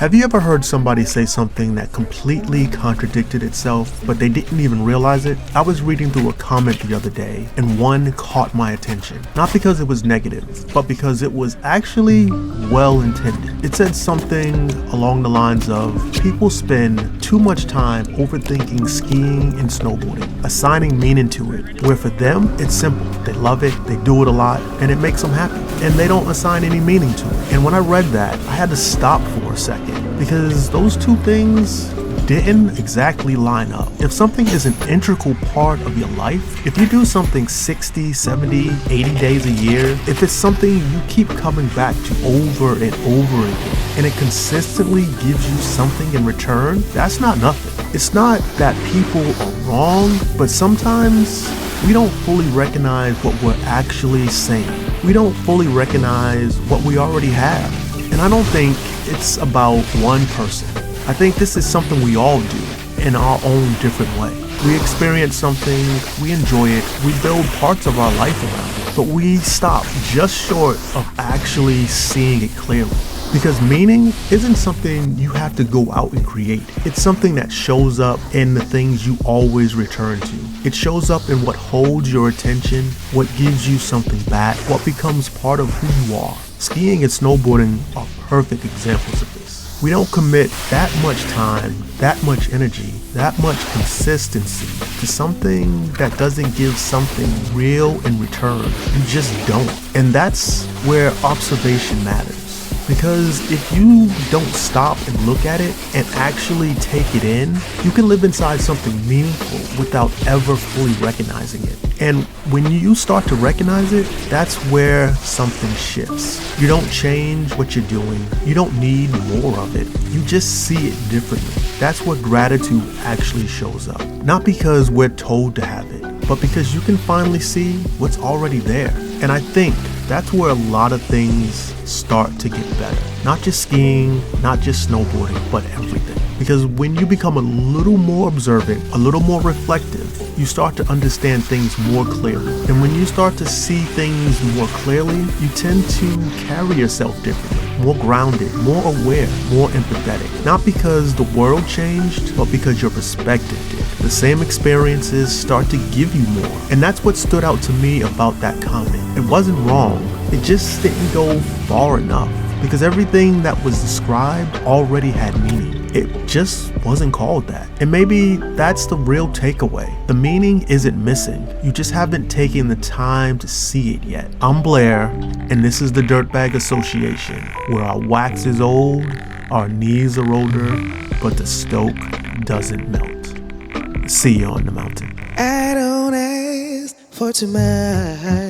Have you ever heard somebody say something that completely contradicted itself, but they didn't even realize it? I was reading through a comment the other day, and one caught my attention. Not because it was negative, but because it was actually well intended. It said something along the lines of, people spend too much time overthinking skiing and snowboarding, assigning meaning to it, where for them, it's simple. They love it, they do it a lot, and it makes them happy, and they don't assign any meaning to it. And when I read that, I had to stop for a second, because those two things didn't exactly line up. If something is an integral part of your life, if you do something 60, 70, 80 days a year, if it's something you keep coming back to over and over again, and it consistently gives you something in return, that's not nothing. It's not that people are wrong, but sometimes we don't fully recognize what we're actually saying. We don't fully recognize what we already have. And I don't think it's about one person. I think this is something we all do in our own different way. We experience something, we enjoy it, we build parts of our life around it, but we stop just short of actually seeing it clearly. Because meaning isn't something you have to go out and create. It's something that shows up in the things you always return to. It shows up in what holds your attention, what gives you something back, what becomes part of who you are. Skiing and snowboarding are perfect examples of this. We don't commit that much time, that much energy, that much consistency to something that doesn't give something real in return. You just don't. And that's where observation matters. Because if you don't stop and look at it and actually take it in, you can live inside something meaningful without ever fully recognizing it. And when you start to recognize it, that's where something shifts. You don't change what you're doing. You don't need more of it. You just see it differently. That's where gratitude actually shows up. Not because we're told to have it, but because you can finally see what's already there. And I think that's where a lot of things start to get better. Not just skiing, not just snowboarding, but everything. Because when you become a little more observant, a little more reflective, you start to understand things more clearly. And when you start to see things more clearly, you tend to carry yourself differently, more grounded, more aware, more empathetic. Not because the world changed, but because your perspective did. The same experiences start to give you more. And that's what stood out to me about that comment. It wasn't wrong, it just didn't go far enough. Because everything that was described already had meaning. It just wasn't called that. And maybe that's the real takeaway. The meaning isn't missing. You just haven't taken the time to see it yet. I'm Blair, and this is the Dirtbag Association, where our wax is old, our knees are older, but the stoke doesn't melt. See you on the mountain. I don't ask for too much.